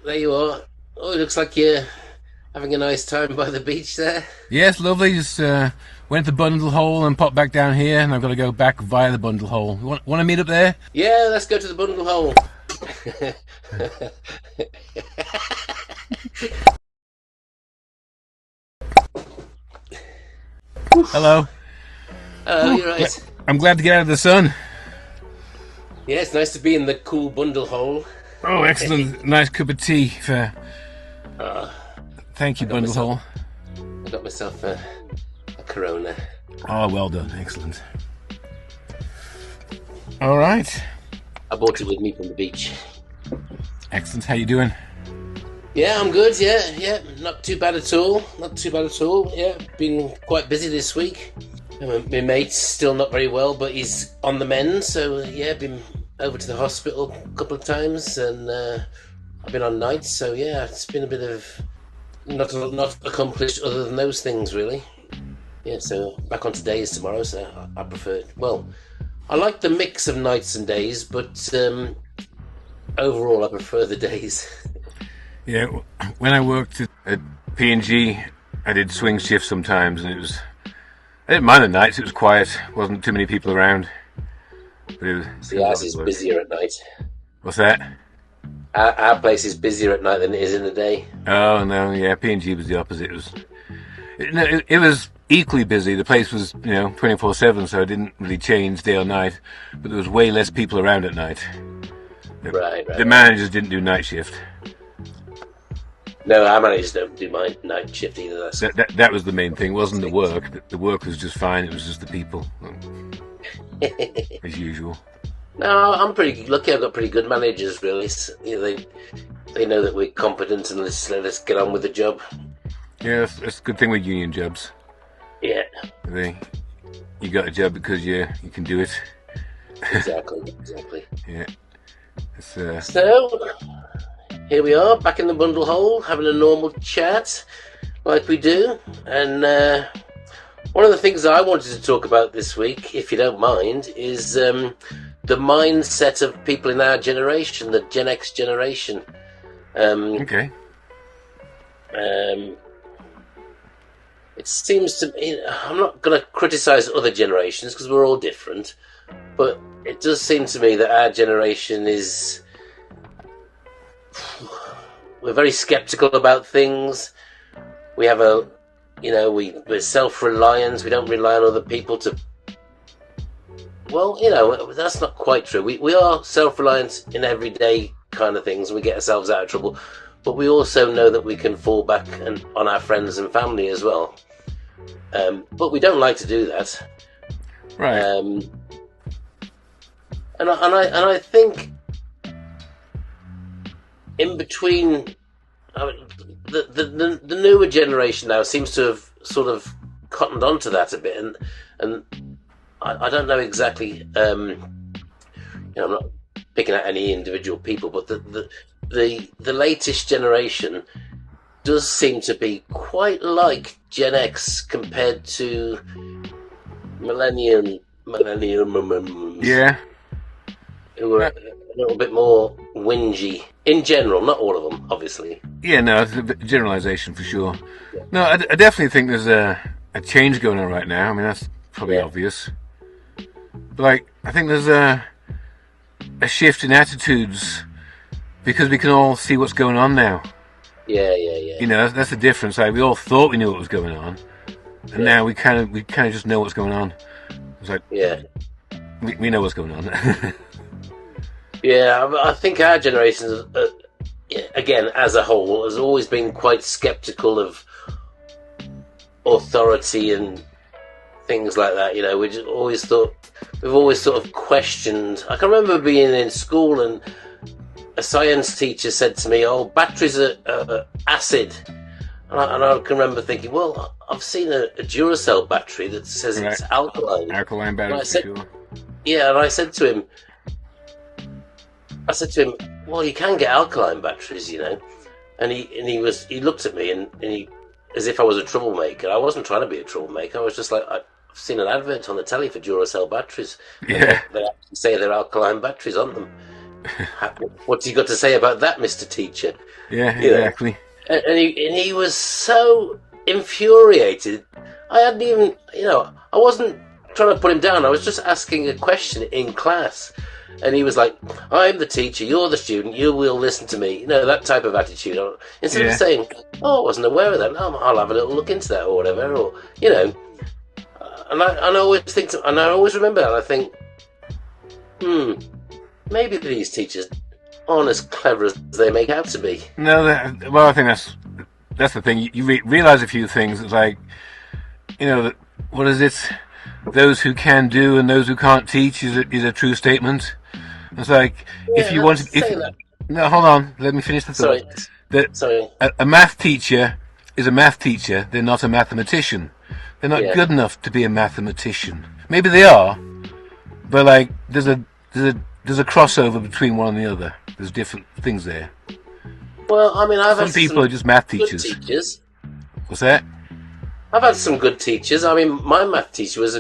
there you are. Oh, it looks like you're having a nice time by the beach there. Yes, lovely. Just went to Bundle Hole and popped back down here, and I've got to go back via the Bundle Hole. Want to meet up there? Yeah, let's go to the bundle hole. Hello. Oh, you're right. I'm glad to get out of the sun. Yeah, it's nice to be in the cool bundle hole. Oh, excellent. Nice cup of tea for... Uh, Thank I you, got Bundle myself, Hole. I got myself a Corona. Oh, well done. Excellent. All right. I bought it with me from the beach. Excellent. How you doing? Yeah, I'm good. Yeah, not too bad at all. Not too bad at all. Yeah, been quite busy this week. My mate's still not very well, but he's on the mend. So yeah, been over to the hospital a couple of times, and I've been on nights. So yeah, it's been a bit of not accomplished other than those things really. Yeah, so back on to days tomorrow. So I prefer. Well, I like the mix of nights and days, but overall I prefer the days. Yeah, when I worked at P&G, I did swing shifts sometimes, and I didn't mind the nights. It was quiet, wasn't too many people around. But See, ours is busier at night. What's that? Our place is busier at night than it is in the day. Oh no, yeah, P&G was the opposite. It was equally busy. The place was 24/7, so it didn't really change day or night. But there was way less people around at night. Right. The managers didn't do night shift. No, our managers don't do my night shift either. That was the main thing. It wasn't the work. The work was just fine. It was just the people, as usual. No, I'm pretty lucky. I've got pretty good managers, really. They know that we're competent and let us get on with the job. Yeah, that's a good thing with union jobs. Yeah. You got a job because you can do it. Exactly. Yeah. So, here we are, back in the bundle hole, having a normal chat, like we do. And one of the things that I wanted to talk about this week, if you don't mind, is the mindset of people in our generation, the Gen X generation. Okay. It seems to me, I'm not going to criticise other generations because we're all different, but it does seem to me that our generation is... We're very sceptical about things. We have we're self-reliant. We don't rely on other people to... Well, that's not quite true. We are self-reliant in everyday kind of things. We get ourselves out of trouble. But we also know that we can fall back on our friends and family as well. But we don't like to do that. Right. And I think in between, the newer generation now seems to have sort of cottoned onto that a bit, and I don't know exactly. I'm not picking out any individual people, but the latest generation does seem to be quite like Gen X compared to millennium. Yeah. Who are a little bit more whingy in general, not all of them, obviously. Yeah, no, it's a generalisation for sure. No, I definitely think there's a change going on right now. I mean, that's probably obvious. But I think there's a shift in attitudes because we can all see what's going on now. Yeah. That's the difference. We all thought we knew what was going on, and now we kind of just know what's going on. It's like, we know what's going on. Yeah, I think our generation, again, as a whole, has always been quite sceptical of authority and things like that. We've always sort of questioned. I can remember being in school and a science teacher said to me, "Oh, batteries are acid," and I can remember thinking, "Well, I've seen a Duracell battery that says it's alkaline." Alkaline battery, for sure. Yeah, and I said to him, "Well, you can get alkaline batteries, And he looked at me and he, as if I was a troublemaker. I wasn't trying to be a troublemaker. I was just like, I've seen an advert on the telly for Duracell batteries. Yeah. They actually say they're alkaline batteries on them. What's he got to say about that, Mr. Teacher? Yeah, exactly. And he was so infuriated. I hadn't even, I wasn't trying to put him down. I was just asking a question in class. And he was like, I'm the teacher, you're the student, you will listen to me. That type of attitude. Instead of saying, I wasn't aware of that, I'll have a little look into that or whatever. Or, and I always think, and I always remember that. I think, maybe these teachers aren't as clever as they make out to be. No, I think that's the thing. You realize a few things. It's like, what is it? Those who can do and those who can't teach is a true statement. It's like, if you want to... No, hold on. Let me finish the thought. Sorry. A math teacher is a math teacher. They're not a mathematician. They're not good enough to be a mathematician. Maybe they are, but like, there's a crossover between one and the other. There's different things there. Well, I mean, some people are just math teachers. What's that? I've had some good teachers. I mean, my math teacher was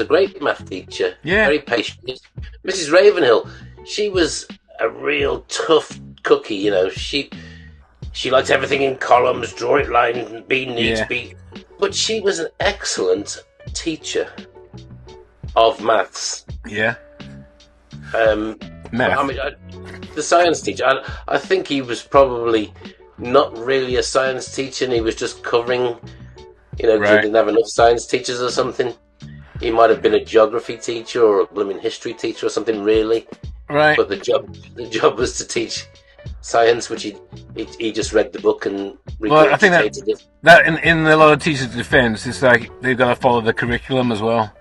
a great math teacher. Yeah. Very patient. Mrs. Ravenhill, she was a real tough cookie. She liked everything in columns, draw it line, be neat, but she was an excellent teacher of maths. Yeah. Math. I mean, the science teacher. I think he was probably not really a science teacher, and he was just covering. He didn't have enough science teachers or something. He might have been a geography teacher or a blooming history teacher or something, really. Right. But the job was to teach science, which he just read the book and regurgitated well, I think that in a lot of teachers' defence, it's like they've got to follow the curriculum as well.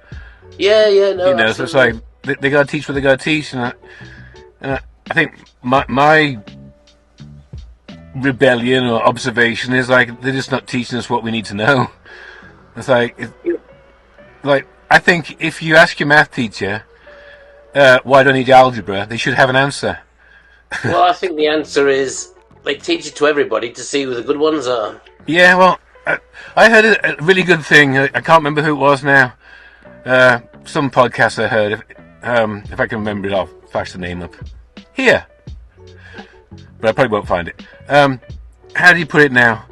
Yeah, no. So it's like they got to teach what they got to teach, and I think my rebellion or observation is like they're just not teaching us what we need to know. It's like I think if you ask your math teacher why don't you need algebra, they should have an answer. Well, I think the answer is they teach it to everybody to see who the good ones are. Yeah, well, I heard a really good thing. I can't remember who it was now. Some podcast I heard. If I can remember it, I'll flash the name up here. But I probably won't find it. How do you put it now?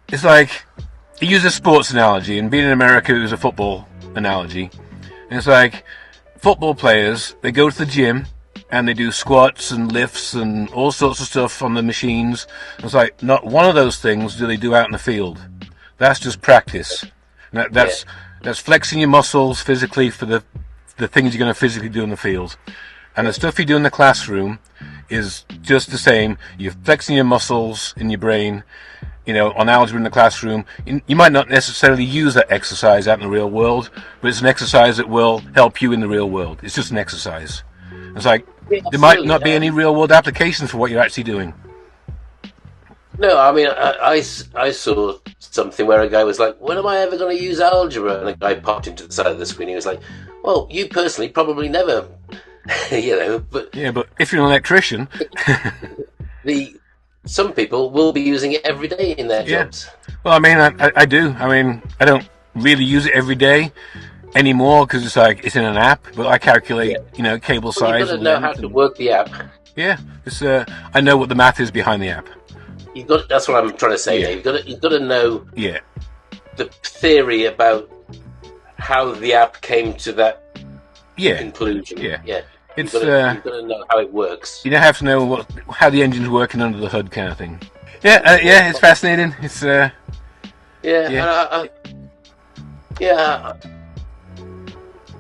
It's like, he used a sports analogy, and being in America, it was a football analogy. And it's like, football players, they go to the gym, and they do squats and lifts and all sorts of stuff on the machines. It's like, not one of those things do they do out in the field. That's just practice. That's flexing your muscles physically for the things you're going to physically do in the field. And the stuff you do in the classroom is just the same. You're flexing your muscles in your brain, on algebra in the classroom. You might not necessarily use that exercise out in the real world, but it's an exercise that will help you in the real world. It's just an exercise. It's like, there might not be any real world applications for what you're actually doing. No, I mean, I saw something where a guy was like, when am I ever going to use algebra? And a guy popped into the side of the screen. He was like, well, you personally probably never, but... Yeah, but if you're an electrician... Some people will be using it every day in their jobs. Well, I mean, I do. I mean, I don't really use it every day anymore because it's like, it's in an app, but I calculate, cable size. You've got to know how to work the app. Yeah, I know what the math is behind the app. That's what I'm trying to say. Yeah. You've got to know the theory about how the app came to that conclusion. Yeah. You've got to know how it works. You don't have to know how the engine's working under the hood, kind of thing. Yeah, it's fascinating. It's And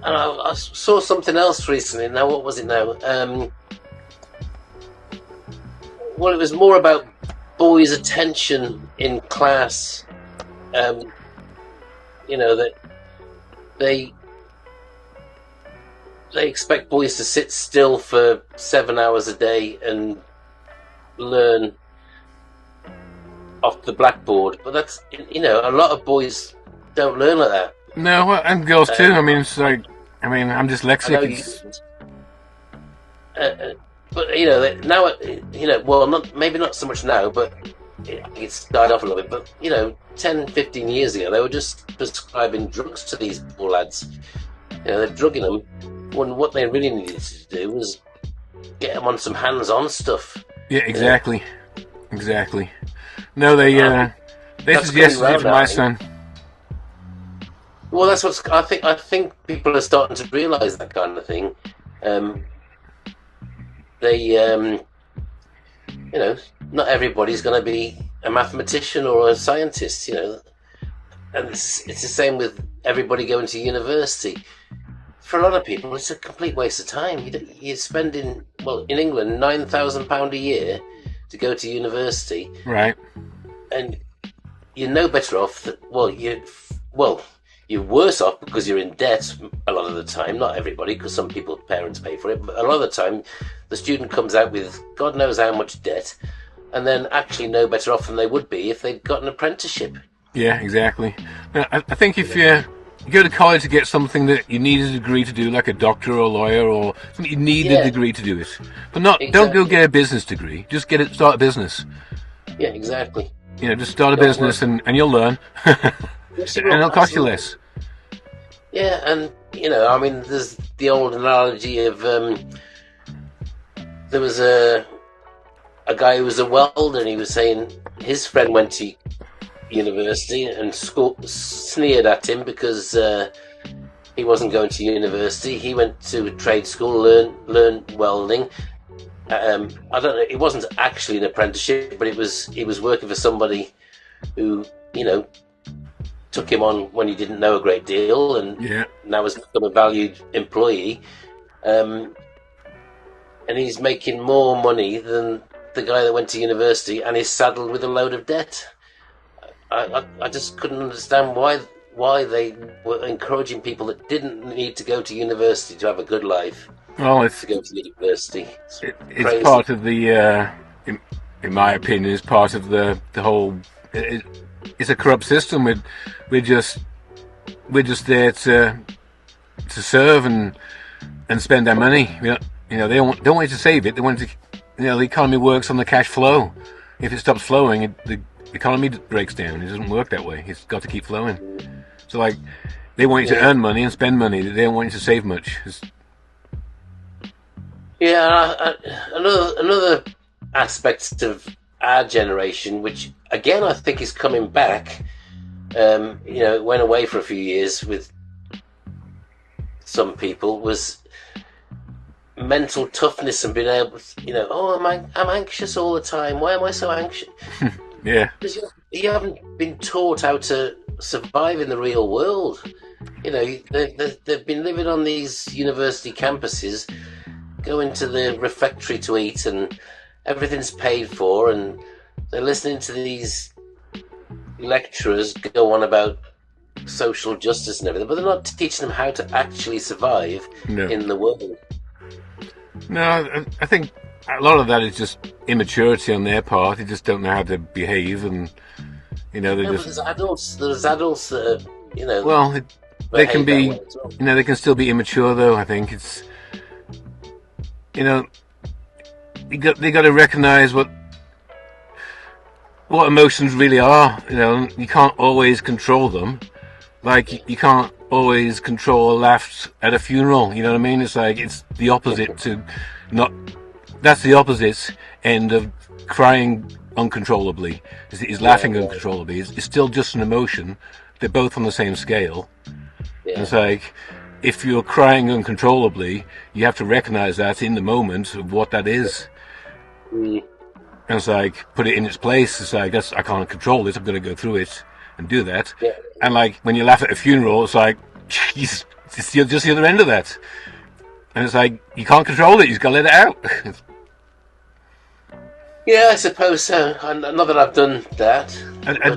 I saw something else recently. Now, what was it now? Well, it was more about boys' attention in class. That they expect boys to sit still for 7 hours a day and learn off the blackboard. But that's, a lot of boys don't learn like that. No, and girls too. I mean, it's like, I'm dyslexic. But now, maybe not so much now, but it's died off a little bit. But 10, 15 years ago, they were just prescribing drugs to these poor lads. They're drugging them when what they really needed to do was get them on some hands-on stuff. Yeah, exactly. Exactly. No, they suggested it for my son. Well, that's what's. I think people are starting to realise that kind of thing. Not everybody's going to be a mathematician or a scientist, and it's the same with everybody going to university. For a lot of people, it's a complete waste of time. You're spending, in England, £9,000 a year to go to university, right? And you're no better off. You're worse off because you're in debt a lot of the time. Not everybody, because some parents pay for it, but a lot of the time, the student comes out with God knows how much debt, and then actually no better off than they would be if they'd got an apprenticeship. Yeah, exactly. Now, I think if you go to college to get something that you need a degree to do, like a doctor or a lawyer or something, you need a degree to do it. But don't go get a business degree. Just start a business. Yeah, exactly. Just start a business and you'll learn. And it'll cost you less. Yeah, and there's the old analogy of there was a guy who was a welder, and he was saying his friend went to university and sneered at him because he wasn't going to university. He went to a trade school, learn welding. I don't know. It wasn't actually an apprenticeship, but he was working for somebody who took him on when he didn't know a great deal, and now has become a valued employee. And he's making more money than the guy that went to university, and is saddled with a load of debt. I just couldn't understand why they were encouraging people that didn't need to go to university to have a good life. Well, to go to university. It's part of the, in my opinion, it's part of the whole. It's a corrupt system. We're just there to serve and spend our money. They don't want you to save it. They want to. The economy works on the cash flow. If it stops flowing, the economy breaks down. It doesn't work that way. It's got to keep flowing. So, they want you to earn money and spend money. They don't want you to save much. Another aspect of our generation, which again I think is coming back. It went away for a few years with some people, was mental toughness and being able to, I'm anxious all the time. Why am I so anxious? Yeah. Because you haven't been taught how to survive in the real world. They've been living on these university campuses, going to the refectory to eat, and everything's paid for, and they're listening to these lecturers go on about social justice and everything, but they're not teaching them how to actually survive in the world. No, I think a lot of that is just immaturity on their part. They just don't know how to behave, and There's adults that are, Well, they can be, well. They can still be immature though. I think it's, they got to recognise what emotions really are. You can't always control them. Like you can't always control a laugh at a funeral. You know what I mean? It's it's the opposite to not. That's the opposite end of crying uncontrollably. Is laughing uncontrollably. It's still just an emotion. They're both on the same scale. Yeah. It's if you're crying uncontrollably, you have to recognise that in the moment of what that is. And it's put it in its place. It's I can't control it. I'm going to go through it and do that. Yeah. And when you laugh at a funeral, it's it's just the other end of that. And it's you can't control it. You've got to let it out. Yeah, I suppose so. Not that I've done that. I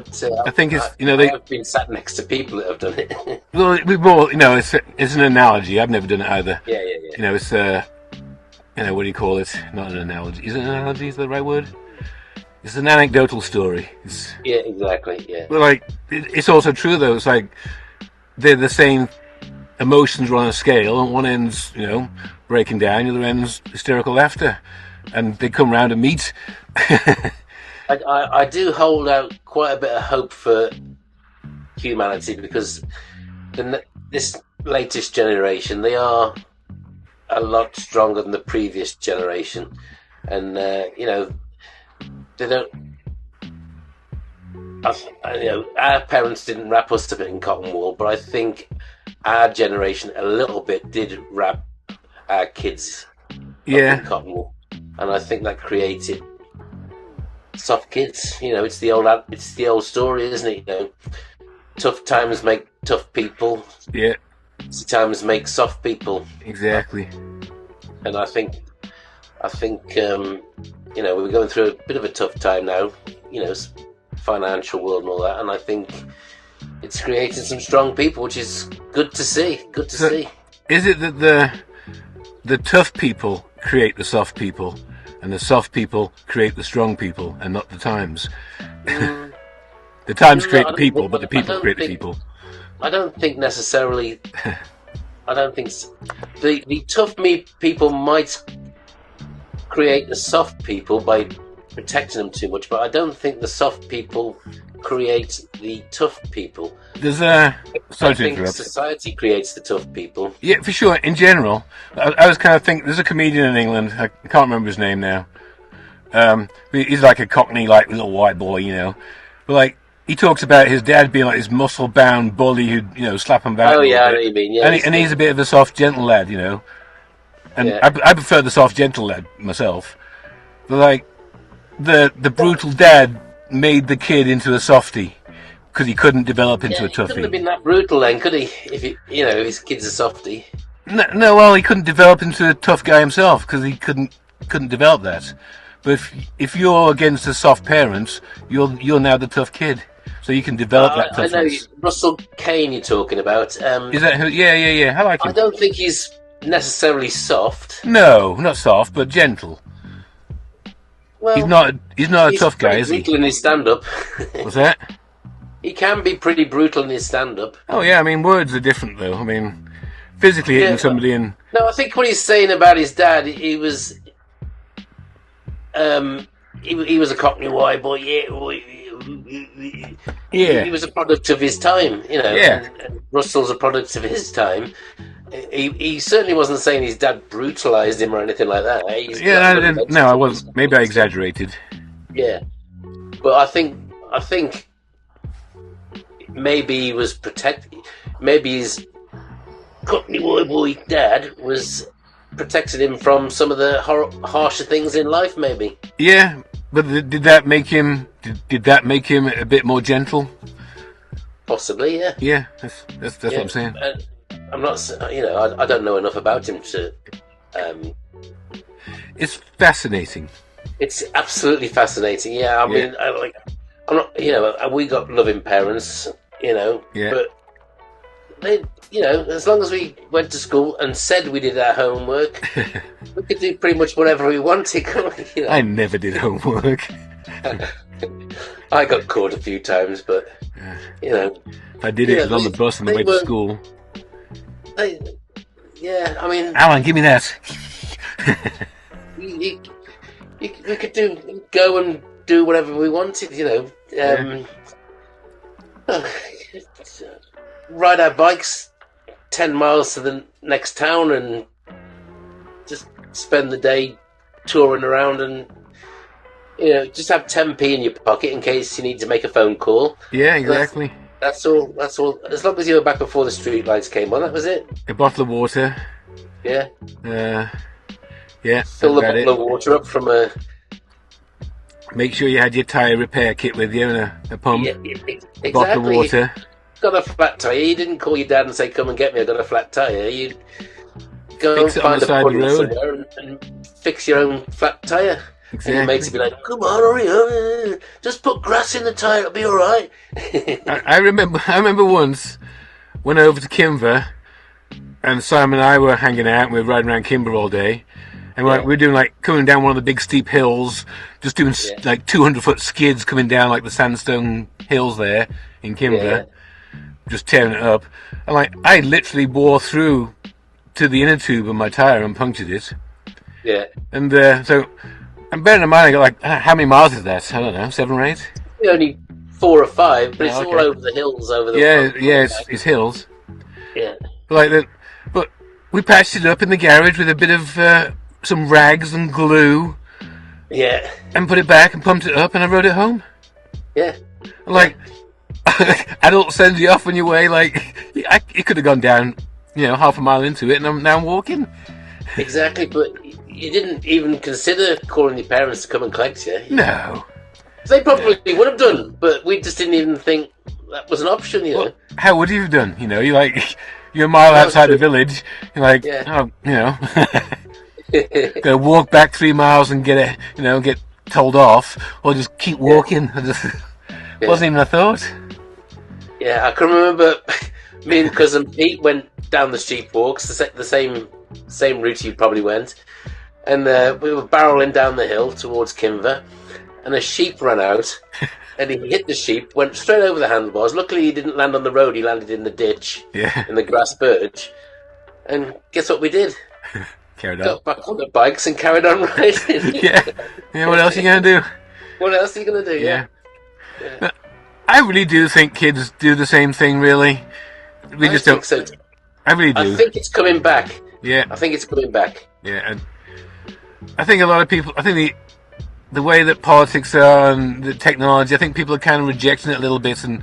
think it's I've been sat next to people that have done it. Well, it's an analogy. I've never done it either. Yeah. It's what do you call it? Not an analogy. Is it an analogy? Is that the right word? It's an anecdotal story. Yeah, exactly. Yeah. But it's also true though. It's they're the same emotions are on a scale, and one end's breaking down, the other end's hysterical laughter, and they come round and meet. I do hold out quite a bit of hope for humanity, because this latest generation, they are a lot stronger than the previous generation, and they don't. Our parents didn't wrap us up in cotton wool, but I think our generation a little bit did wrap our kids up in cotton wool, and I think that created soft kids. It's the old story, isn't it? Tough times make tough people. Yeah. Easy times make soft people. Exactly. And I think we're going through a bit of a tough time now. Financial world and all that, and I think it's creating some strong people, which is good to see. See. Is it that the tough people create the soft people, and the soft people create the strong people, and not the times? The times create the people, but the people create the people. I don't think necessarily. I don't think the tough people might create the soft people by protecting them too much, but I don't think the soft people create the tough people. I think society creates the tough people. Yeah, for sure. In general, I was kind of thinking. There's a comedian in England. I can't remember his name now. He's like a Cockney, like little white boy, But like he talks about his dad being like this muscle-bound bully who'd slap him back. Oh yeah, I know what you mean. Yeah, and he's a bit of a soft, gentle lad, And I prefer the soft, gentle lad myself. But like. The brutal dad made the kid into a softie because he couldn't develop into a toughie. He couldn't have been that brutal then, could he? If his kid's a softie. No, well, he couldn't develop into a tough guy himself because he couldn't develop that. But if you're against the soft parents, you're now the tough kid, so you can develop that toughness. I know Russell Kane you're talking about. Is that who? Yeah. I like him. I don't think he's necessarily soft. No, not soft, but gentle. Well, he's not a tough guy, is he? He's brutal in his stand-up. What's that? He can be pretty brutal in his stand-up. Oh yeah, I mean words are different though. I mean, physically hitting somebody in. No, I think what he's saying about his dad, he was a Cockney white boy. Yeah. He was a product of his time, Yeah. And Russell's a product of his time. He certainly wasn't saying his dad brutalised him or anything like that. I wasn't. Maybe I exaggerated. Yeah, but I think maybe he was protected. Maybe his Cockney boy dad was protecting him from some of the harsher things in life. Maybe. Yeah, but did that make him? Did that make him a bit more gentle? Possibly, yeah. Yeah, that's what I'm saying. I'm not, I don't know enough about him to. It's fascinating. It's absolutely fascinating. Yeah, I mean, I'm not. We got loving parents. Yeah. But they, as long as we went to school and said we did our homework, we could do pretty much whatever we wanted. I never did homework. I got caught a few times, but if I did it was on the bus on the way to school. I mean, Alan, give me that. we could go and do whatever we wanted, ride our bikes 10 miles to the next town and just spend the day touring around and just have 10p in your pocket in case you need to make a phone call. Yeah, exactly. That's all. As long as you were back before the street lights came on, that was it. A bottle of water. Yeah. Yeah. Fill the bottle of water up from a. Make sure you had your tyre repair kit with you and a pump. Yeah, exactly. A bottle of water. Got a flat tyre. You didn't call your dad and say, "Come and get me. I got a flat tyre." You go and find a puddle somewhere and fix your own flat tyre. Exactly. And your mates would be like, "Come on, hurry up! Just put grass in the tyre. It'll be all right." I remember once went over to Kimber, and Simon and I were hanging out. And we were riding around Kimber all day, and we were doing coming down one of the big steep hills, just doing 200-foot skids coming down the sandstone hills there in Kimber, just tearing it up. And I literally wore through to the inner tube of my tyre and punctured it. Yeah. And so. And bearing in mind, I got how many miles is that? I don't know, 7 or 8? Only 4 or 5, but it's all over the hills over the. Yeah, it's hills. Yeah. But we patched it up in the garage with a bit of some rags and glue. Yeah. And put it back and pumped it up, and I rode it home. Yeah. Like, adult sends you off on your way. Like, you could have gone down, half a mile into it, and now I'm walking. Exactly, but you didn't even consider calling your parents to come and collect you. No. They probably would have done, but we just didn't even think that was an option, Well, how would you have done? You're a mile outside the village. You're like, gonna walk back 3 miles and get told off, or just keep walking. Wasn't even a thought. Yeah, I can remember me and cousin Pete went down the sheep walks, the same route you probably went, and we were barreling down the hill towards Kimver, and a sheep ran out, and he hit the sheep, went straight over the handlebars. Luckily, he didn't land on the road; he landed in the ditch, in the grass birch. And guess what we did? Carried on. Got back on the bikes and carried on riding. Yeah. What else are you gonna do? What else are you gonna do? Yeah. I really do think kids do the same thing. Really, we just don't. So. I really do. I think it's coming back. Yeah. I think it's coming back. Yeah, and I think a lot of people. I think the way that politics are and the technology, I think people are kind of rejecting it a little bit, and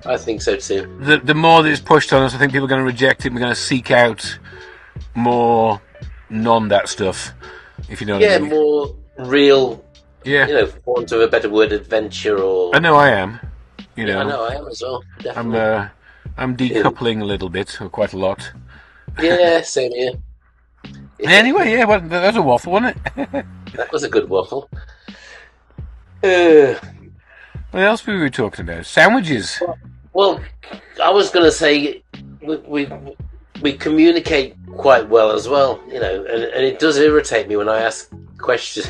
I think so too. The more that it's pushed on us, I think people are going to reject it. And we're going to seek out more that stuff, if you know what I mean. More real, for want of a better word, adventure or... I know I am, I know I am as well, definitely. I'm decoupling a little bit, or quite a lot. Yeah, same here. Anyway, that was a waffle, wasn't it? That was a good waffle. What else were we talking about? Sandwiches. Well, I was going to say we communicate quite well as well, and it does irritate me when I ask questions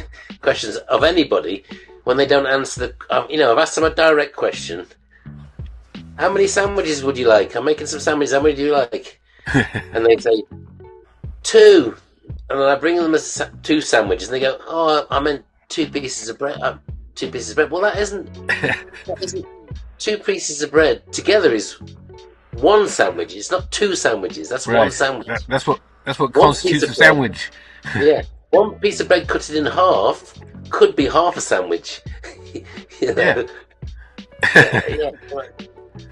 of anybody when they don't answer I've asked them a direct question. How many sandwiches would you like? I'm making some sandwiches. How many do you like? And they say 2, and then I bring them 2 sandwiches, and they go, "Oh, I meant 2 pieces of bread." 2 pieces of bread. Well, that isn't 2 pieces of bread together is 1 sandwich. It's not 2 sandwiches. That's right. 1 sandwich. That's what constitutes a sandwich. Yeah, 1 piece of bread cut it in half could be half a sandwich. Yeah. Yeah.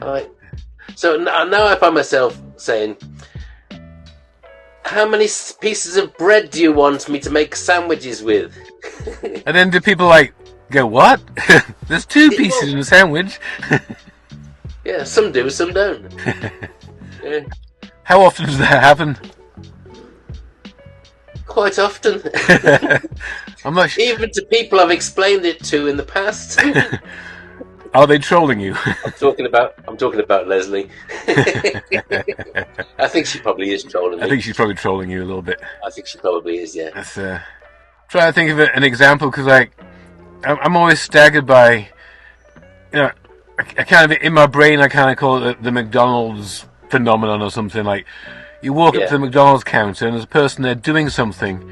Right. So now I find myself saying, "How many pieces of bread do you want me to make sandwiches with?" And then do people go, "What? There's 2 pieces in a sandwich." Yeah, some do, some don't. Yeah. How often does that happen? Quite often. I'm not sure. Even to people I've explained it to in the past. Are they trolling you? I'm talking about Leslie. I think she probably is trolling me. I think she's probably trolling you a little bit. I think she probably is, yeah. That's, try to think of an example, because I'm always staggered by, I kind of, in my brain, I kind of call it the McDonald's phenomenon or something. Like, you walk up to the McDonald's counter and there's a person there doing something,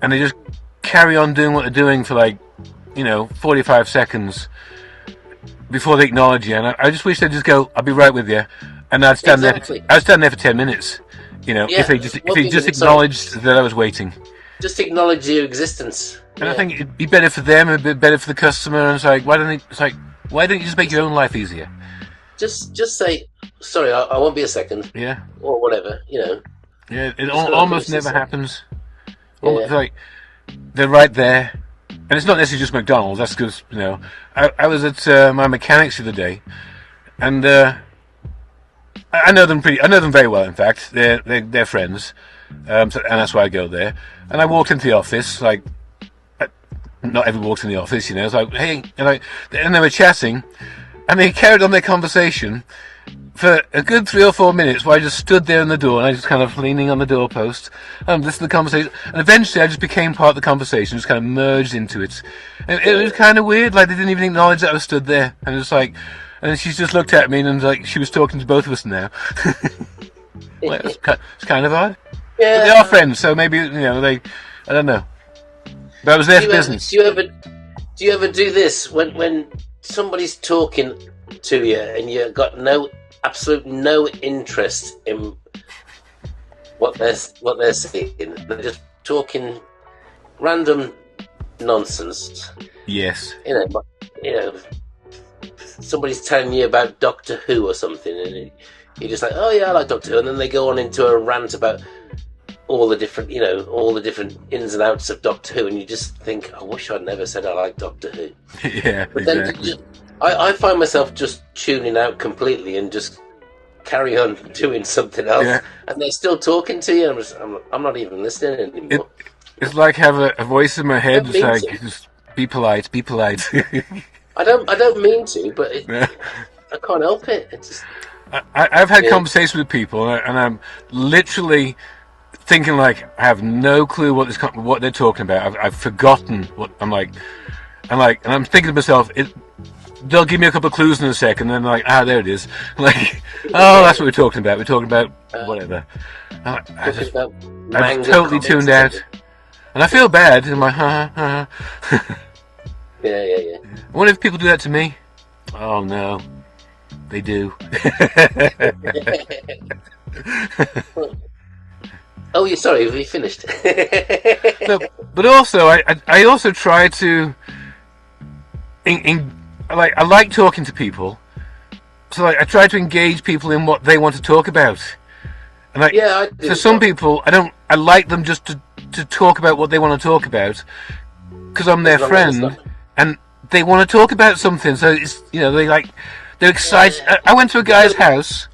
and they just carry on doing what they're doing for 45 seconds before they acknowledge you. And I just wish they'd just go, "I'll be right with you," and I'd stand there. I'd stand there for 10 minutes. If they just acknowledged that I was waiting. Just acknowledge your existence. And I think it'd be better for them, a bit better for the customer. And it's like, why don't you just make your own life easier? Just say, "Sorry, I won't be a second." Yeah. Or whatever, Yeah, it almost never happens. Yeah. They're right there. And it's not necessarily just McDonald's. That's because, I was at my mechanics the other day, and I know them very well. In fact, they're friends, and that's why I go there. And I walked into the office, not everyone walks in the office, It's like, "Hey," and they were chatting, and they carried on their conversation for a good 3 or 4 minutes, where I just stood there in the door, and I just kind of leaning on the doorpost and listened to the conversation. And eventually, I just became part of the conversation, just kind of merged into it. And it was kind of weird. They didn't even acknowledge that I was stood there, and it was like, and she just looked at me and she was talking to both of us now. It's kind of odd. Yeah. But they are friends, so maybe I don't know. But it was their business. Do you ever do this when somebody's talking to you and you've got absolute no interest in what they're saying. They're just talking random nonsense. Yes. You know, somebody's telling you about Doctor Who or something, and you're just like, oh yeah, I like Doctor Who, and then they go on into a rant about all the different ins and outs of Doctor Who, and you just think, I wish I'd never said I like Doctor Who. Yeah, but exactly. Then I find myself just tuning out completely and just carry on doing something else, and they're still talking to you. I'm not even listening anymore. It's like have a voice in my head. It's like, just be polite, be polite. I don't mean to, but I can't help it. It's just, I've had conversations with people, and I'm literally thinking like I have no clue what they're talking about. I've forgotten what I'm like, and I'm thinking to myself, they'll give me a couple of clues in a second, and then like, there it is. Like, that's what we're talking about. We're talking about whatever. I'm totally tuned out, and I feel bad. I'm like, Yeah. I wonder if people do that to me. Oh no, they do. Oh, you're sorry. We finished. No, but also, I also try to. I like talking to people, so I try to engage people in what they want to talk about. And for some people, I like them just to talk about what they want to talk about, because I'm their friend, and they want to talk about something. So it's they're excited. Yeah. I went to a guy's house,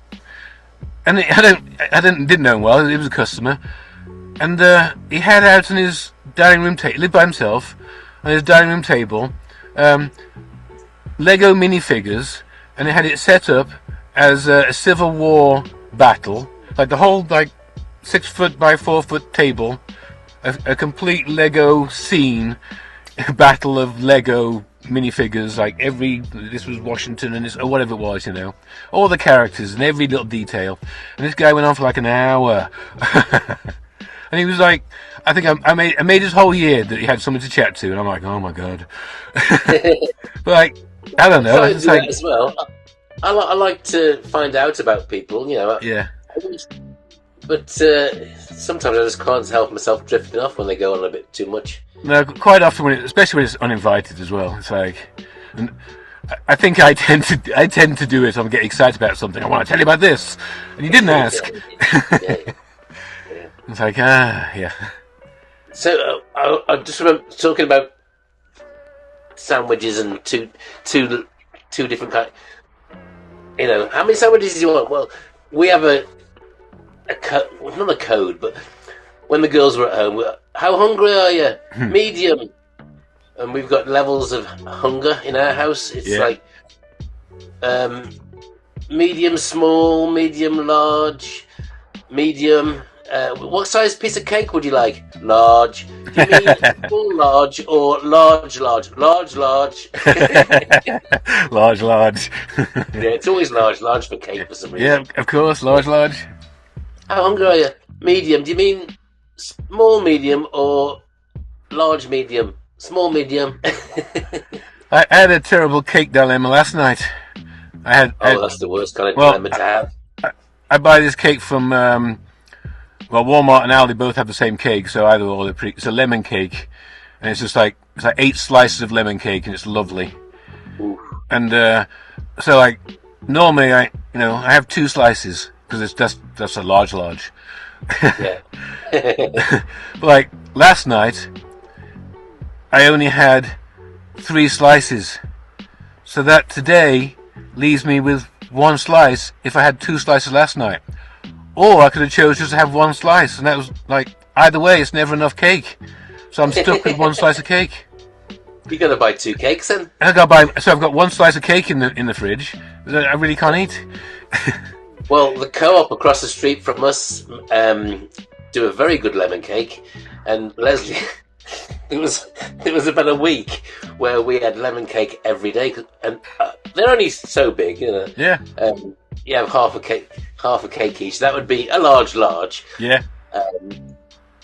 and I didn't know him well. He was a customer, and he had out on his dining room table. He lived by himself on his dining room table. Lego minifigures, and it had it set up as a Civil War battle, like the whole 6 foot by 4 foot table, a complete Lego scene, a battle of Lego minifigures, like this was Washington and or whatever it was, all the characters and every little detail. And this guy went on for like an hour, and he was like, I think I made his whole year that he had someone to chat to, and I'm like, oh my god. But I don't know. It's like, as well. I like to find out about people, Yeah. But sometimes I just can't help myself drifting off when they go on a bit too much. No, quite often especially when it's uninvited as well. It's like, and I think I tend to do it. I'm getting excited about something. I want to tell you about this, and you didn't ask. Yeah. It's like, yeah. So I just remember talking about sandwiches and two different kinds. How many sandwiches do you want? Well, we have not a code, but when the girls were at home, how hungry are you? Medium. And we've got levels of hunger in our house. It's like medium, small, medium, large, medium. What size piece of cake would you like? Large. Do you mean small large or large? Large. Large. Yeah, it's always large for cake for some reason. Yeah, of course, large. How hungry are you? Medium. Do you mean small medium or large medium? Small medium. I had a terrible cake dilemma last night. That's the worst kind of dilemma to have. I buy this cake from Walmart and Aldi both have the same cake, so either or it's a lemon cake, and it's like 8 slices of lemon cake, and it's lovely. Ooh. And so normally I have 2 slices because that's a large. Yeah. But last night I only had 3 slices, so that today leaves me with 1 slice if I had 2 slices last night. Or I could have chosen just to have 1 slice, and that was either way, it's never enough cake. So I'm stuck with 1 slice of cake. You got to buy 2 cakes then. So I've got 1 slice of cake in the fridge that I really can't eat. Well, the co-op across the street from us do a very good lemon cake, and Leslie, it was about a week where we had lemon cake every day, and they're only so big, Yeah. You have half a cake each. That would be a large. Yeah.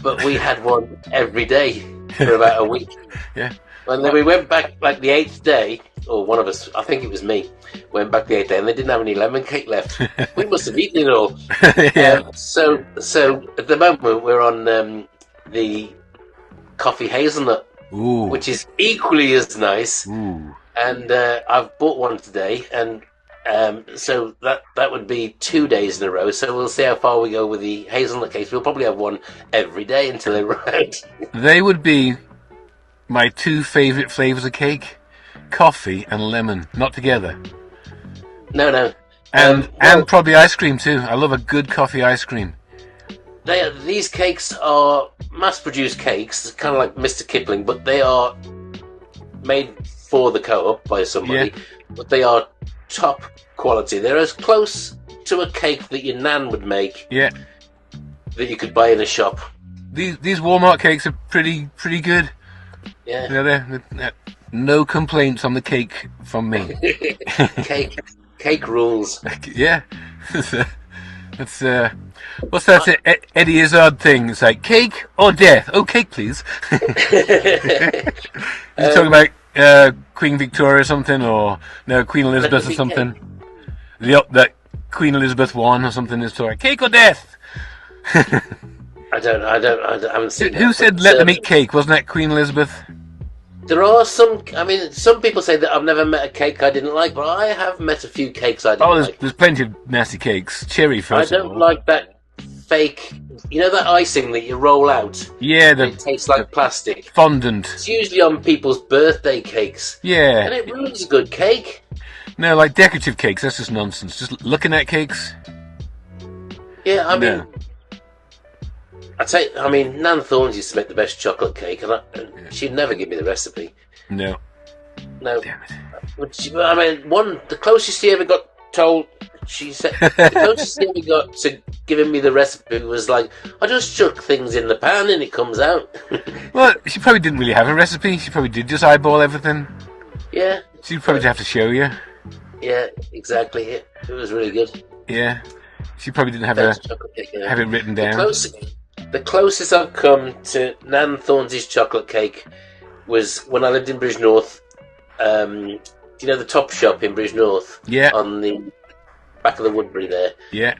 But we had one every day for about a week. Yeah. And then we went back like the 8th day, or one of us, I think it was me, went back the 8th day, and they didn't have any lemon cake left. We must have eaten it all. Yeah. So at the moment we're on the coffee hazelnut, Ooh. which is equally as nice. Ooh. And I've bought one today, and so that would be 2 days in a row. So we'll see how far we go with the hazelnut cakes. We'll probably have one every day until they're right. They would be my 2 favourite flavours of cake: coffee and lemon, not together. No. And probably ice cream too. I love a good coffee ice cream. These cakes are mass-produced cakes, kind of like Mr. Kipling, but they are made for the co-op by somebody. Yeah. But they are top quality. They're as close to a cake that your nan would make. Yeah. That you could buy in a shop. These Walmart cakes are pretty good. Yeah. You know, they're no complaints on the cake from me. Cake rules. Yeah. It's what's that Eddie Izzard thing? It's like cake or death. Oh, cake, please. You're talking about Queen Victoria or something, or no, Queen Elizabeth or something. That Queen Elizabeth I or something is talking cake or death. I haven't seen that. Who said let them eat cake? Wasn't that Queen Elizabeth? There are some people say that I've never met a cake I didn't like, but I have met a few cakes I didn't like. There's plenty of nasty cakes. Cherry, first I of all. don't like that fake, that icing that you roll out? Yeah, it tastes like plastic. Fondant. It's usually on people's birthday cakes. Yeah. And it ruins a good cake. No, like decorative cakes, that's just nonsense. Just looking at cakes. Yeah, I mean, Nan Thorns used to make the best chocolate cake, and she'd never give me the recipe. No. No. Damn it. The closest she ever got told, she said, the closest she ever got to giving me the recipe was like, I just chuck things in the pan and it comes out. Well, she probably didn't really have a recipe. She probably did just eyeball everything. Yeah. She'd probably have to show you. Yeah, exactly. It was really good. Yeah. She probably didn't have have it written down. The closest I've come to Nan Thorns' chocolate cake was when I lived in Bridge North. Do you know the Top Shop in Bridge North? Yeah. On the back of the Woodbury there. Yeah.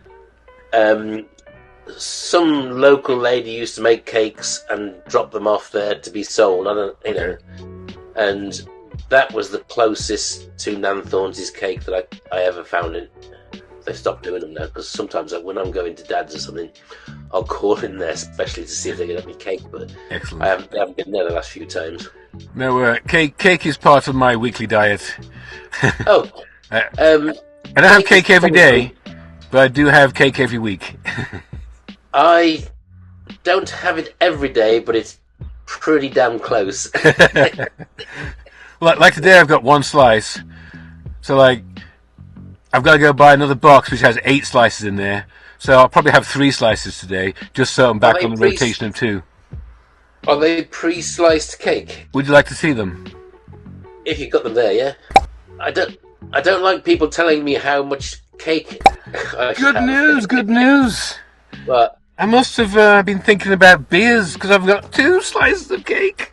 Some local lady used to make cakes and drop them off there to be sold. And that was the closest to Nan Thorns' cake that I ever found. They stopped doing them now because sometimes when I'm going to Dad's or something, I'll call in there especially to see if they can have me cake. But excellent. I haven't been there the last few times. No, cake is part of my weekly diet. Oh, I don't have cake every day, but I do have cake every week. I don't have it every day, but it's pretty damn close. Well, like today, I've got 1 slice, so I've got to go buy another box which has 8 slices in there. So I'll probably have 3 slices today, just so I'm back on the rotation of 2. Are they pre-sliced cake? Would you like to see them? If you've got them there, yeah. I don't like people telling me how much cake I should have. Good news. But I must have been thinking about beers because I've got 2 slices of cake.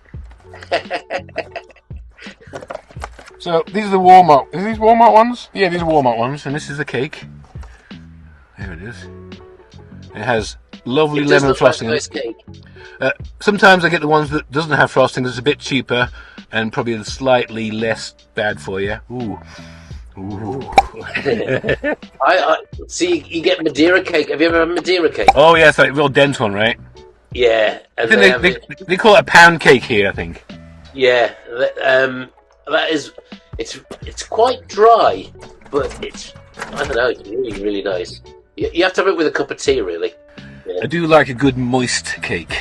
So these are the Walmart. Are these Walmart ones? Yeah, these are Walmart ones, and this is the cake. There it is. It has lovely lemon frosting. Nice cake. Sometimes I get the ones that doesn't have frosting. It's a bit cheaper and probably slightly less bad for you. Ooh. I see. You get Madeira cake. Have you ever had Madeira cake? Oh yeah, it's like a real dense one, right? Yeah. And I think they call it a pound cake here, I think. Yeah. That is. It's quite dry, but I don't know. It's really, really nice. You have to have it with a cup of tea, really. Yeah. I do like a good moist cake.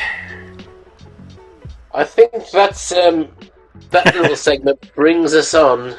I think that's that little segment brings us on